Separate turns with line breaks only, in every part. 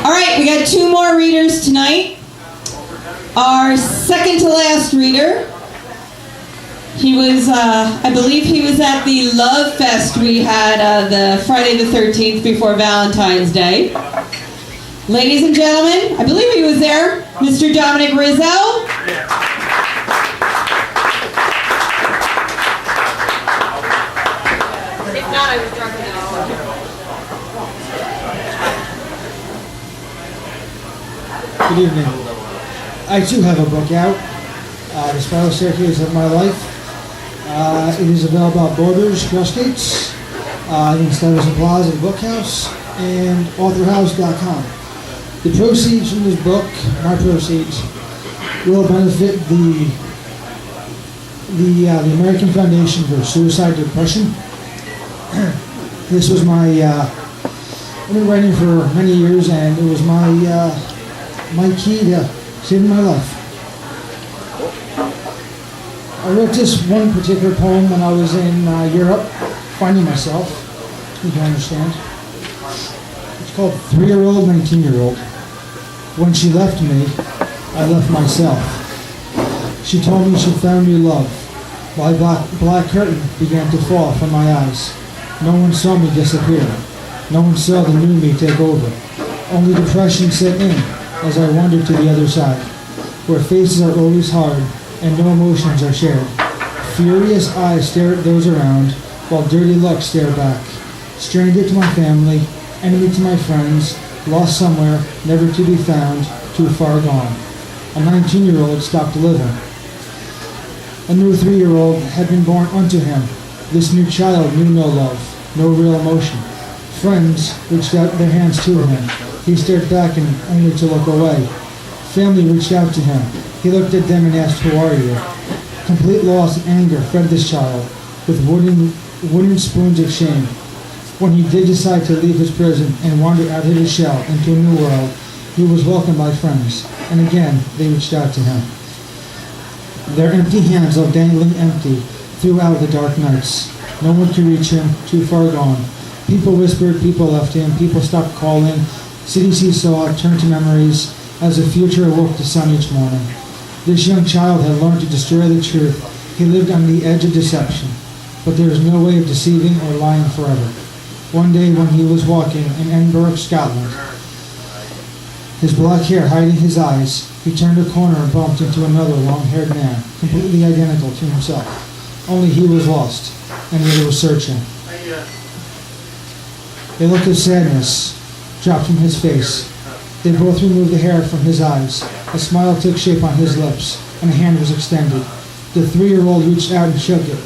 All right, we got two more readers tonight. Our second to last reader, he was, I believe he was at the Love Fest we had the Friday the 13th before Valentine's Day. Ladies and gentlemen, I believe he was there, Mr. Dominic Rizzo.
If not, I was drunk enough.
Good evening. I too have a book out, The Spiral Staircase of My Life. It is available at Borders, Crossgates, in Stuyvesant Plaza, the Bookhouse, and authorhouse.com. The proceeds from this book, my proceeds, will benefit the American Foundation for Suicide Depression. This was my, I've been writing for many years, and it was my key to saving my life. I wrote this one particular poem when I was in Europe, finding myself, you can understand. It's called 3-Year-Old, 19-Year-Old. When she left me, I left myself. She told me she found new love. My black curtain began to fall from my eyes. No one saw me disappear. No one saw the new me take over. Only depression set in as I wandered to the other side, where faces are always hard and no emotions are shared. Furious eyes stare at those around, while dirty looks stare back. Stranger to my family, enemy to my friends, lost somewhere, never to be found, too far gone. A 19-year-old stopped living. A new 3-year-old had been born unto him. This new child knew no love, no real emotion. Friends reached out their hands to him. He stared back and only to look away. Family reached out to him. He looked at them and asked, "Who are you?" Complete loss and anger fed this child with wooden spoons of shame. When he did decide to leave his prison and wander out of his shell into a new world, he was welcomed by friends, and again they reached out to him. Their empty hands left dangling empty throughout the dark nights. No one could reach him, too far gone. People whispered, people left him, people stopped calling. Cities he saw turned to memories as the future awoke the sun each morning. This young child had learned to destroy the truth. He lived on the edge of deception, but there was no way of deceiving or lying forever. One day when he was walking in Edinburgh, Scotland, his black hair hiding his eyes, he turned a corner and bumped into another long-haired man, completely identical to himself. Only he was lost, and the other was searching. A look of sadness dropped from his face. They both removed the hair from his eyes. A smile took shape on his lips, and a hand was extended. The 3-year-old reached out and shook it.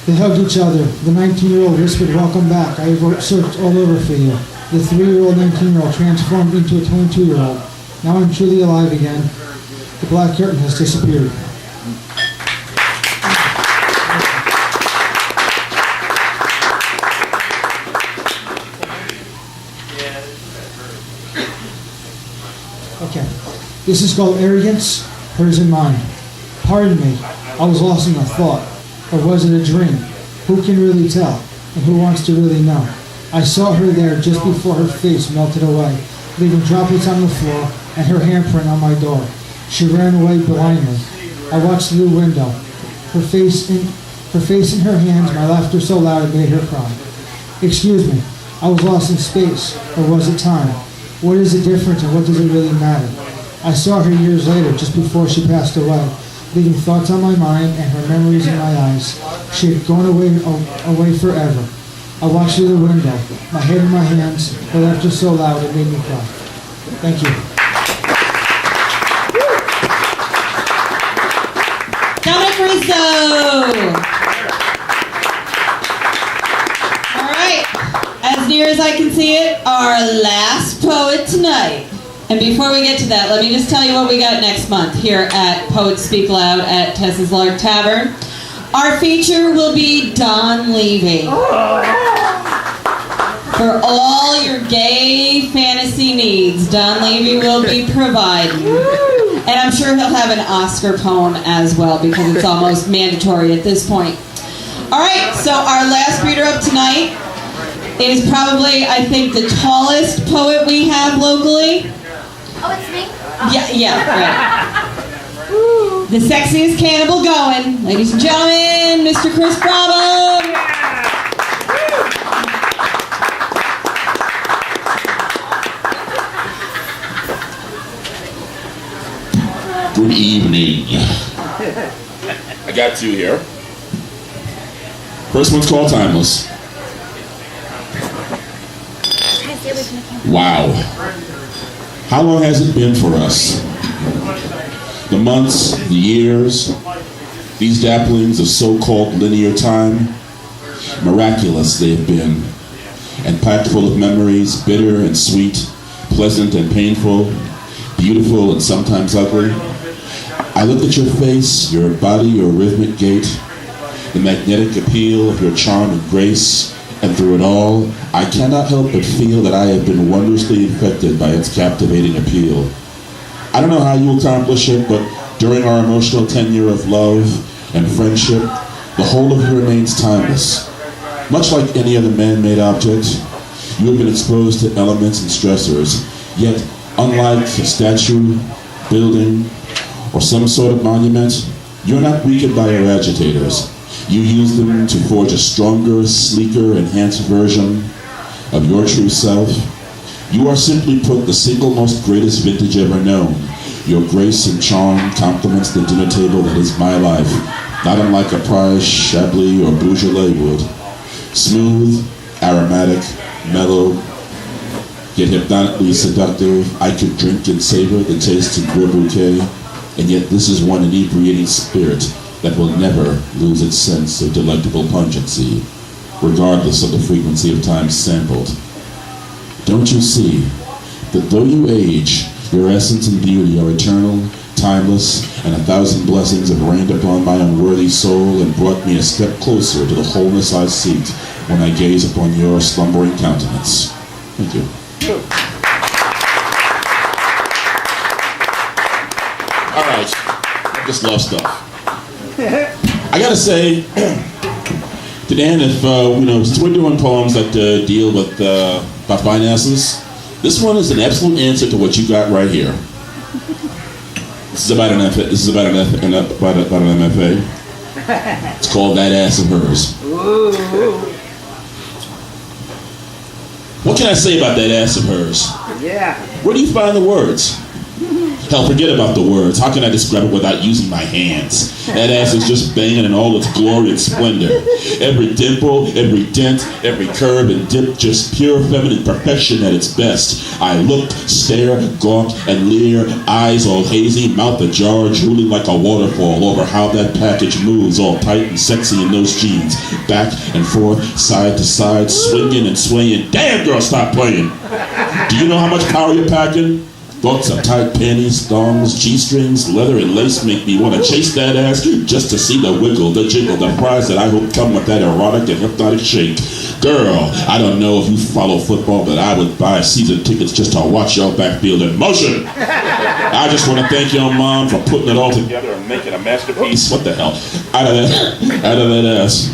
They hugged each other. The 19-year-old whispered, "Welcome back. I have searched all over for you." The 3-year-old, 19-year-old transformed into a 22-year-old. Now I'm truly alive again. The black curtain has disappeared. Okay. This is called Arrogance, Hers and Mine. Pardon me, I was lost in a thought. Or was it a dream? Who can really tell? And who wants to really know? I saw her there just before her face melted away, leaving droplets on the floor and her handprint on my door. She ran away blindly. I watched through the window. Her face in her hands, my laughter so loud it made her cry. Excuse me, I was lost in space, or was it time? What is the difference and what does it really matter? I saw her years later, just before she passed away, leaving thoughts on my mind and her memories in my eyes. She had gone away forever. I watched through the window, my head in my hands, her laughter so loud it made me cry. Thank you.
Dominic Rizzo! All right, as near as I can see it, our last poet tonight. And before we get to that, let me just tell you what we got next month here at Poets Speak Loud at Tess Lark Tavern. Our feature will be Don Levy. For all your gay fantasy needs, Don Levy will be providing. And I'm sure he'll have an Oscar poem as well, because it's almost mandatory at this point. All right, so our last reader up tonight is probably, I think, the tallest poet we have locally.
Oh, it's me?
Yeah, right. The sexiest cannibal going. Ladies and gentlemen, Mr. Chris Bravo.
Good evening. I got two here. First one's called Timeless. Wow. How long has it been for us? The months, the years, these dapplings of so-called linear time, miraculous they have been, and packed full of memories, bitter and sweet, pleasant and painful, beautiful and sometimes ugly. I look at your face, your body, your rhythmic gait, the magnetic appeal of your charm and grace, and through it all, I cannot help but feel that I have been wondrously infected by its captivating appeal. I don't know how you accomplish it, but during our emotional tenure of love and friendship, the whole of you remains timeless. Much like any other man-made object, you have been exposed to elements and stressors, yet unlike a statue, building, or some sort of monument, you're not weakened by your agitators. You use them to forge a stronger, sleeker, enhanced version of your true self. You are simply put the single most greatest vintage ever known. Your grace and charm complements the dinner table that is my life, not unlike a prize Chablis or Beaujolais would. Smooth, aromatic, mellow, yet hypnotically seductive, I could drink and savor the taste of your bouquet, and yet this is one inebriating spirit that will never lose its sense of delectable pungency, regardless of the frequency of time sampled. Don't you see that though you age, your essence and beauty are eternal, timeless, and 1,000 blessings have rained upon my unworthy soul and brought me a step closer to the wholeness I seek when I gaze upon your slumbering countenance. Thank you. All right, I just love stuff. I gotta say, to Dan, if since we're doing poems that deal with about finances, this one is an absolute answer to what you got right here. This is about an MFA. It's called That Ass of Hers. What can I say about that ass of hers?
Yeah.
Where do you find the words? Hell, forget about the words. How can I describe it without using my hands? That ass is just banging in all its glory and splendor. Every dimple, every dent, every curve and dip, just pure feminine perfection at its best. I look, stare, gawk, and leer, eyes all hazy, mouth ajar, drooling like a waterfall over how that package moves, all tight and sexy in those jeans. Back and forth, side to side, swinging and swaying. Damn, girl, stop playing. Do you know how much power you're packing? Thoughts of tight panties, thongs, G-strings, leather, and lace make me want to chase that ass just to see the wiggle, the jiggle, the prize that I hope come with that erotic and hypnotic shake. Girl, I don't know if you follow football, but I would buy season tickets just to watch your backfield in motion. I just want to thank your mom for putting it all together and making a masterpiece. What the hell? Out of that ass.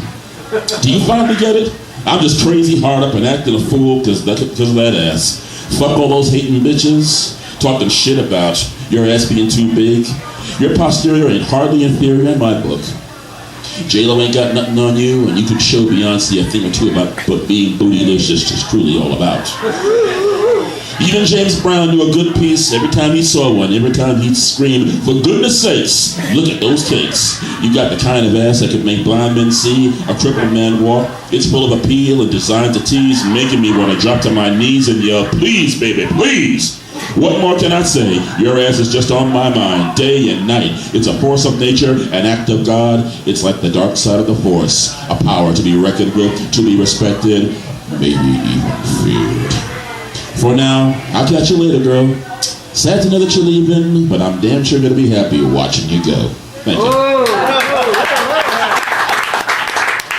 Do you finally get it? I'm just crazy hard up and acting a fool because of that ass. Fuck all those hating bitches. Talking shit about your ass being too big. Your posterior ain't hardly inferior in my book. J-Lo ain't got nothing on you, and you can show Beyonce a thing or two about what being bootylicious is truly all about. Even James Brown knew a good piece every time he saw one, every time he'd scream, for goodness sakes, look at those cakes. You got the kind of ass that could make blind men see, a crippled man walk. It's full of appeal and designed to tease, making me want to drop to my knees and yell, please, baby, please. What more can I say? Your ass is just on my mind, day and night. It's a force of nature, an act of God. It's like the dark side of the force, a power to be reckoned with, to be respected, maybe even feared. For now, I'll catch you later, girl. Sad to know that you're leaving, but I'm damn sure gonna be happy watching you go. Thank you.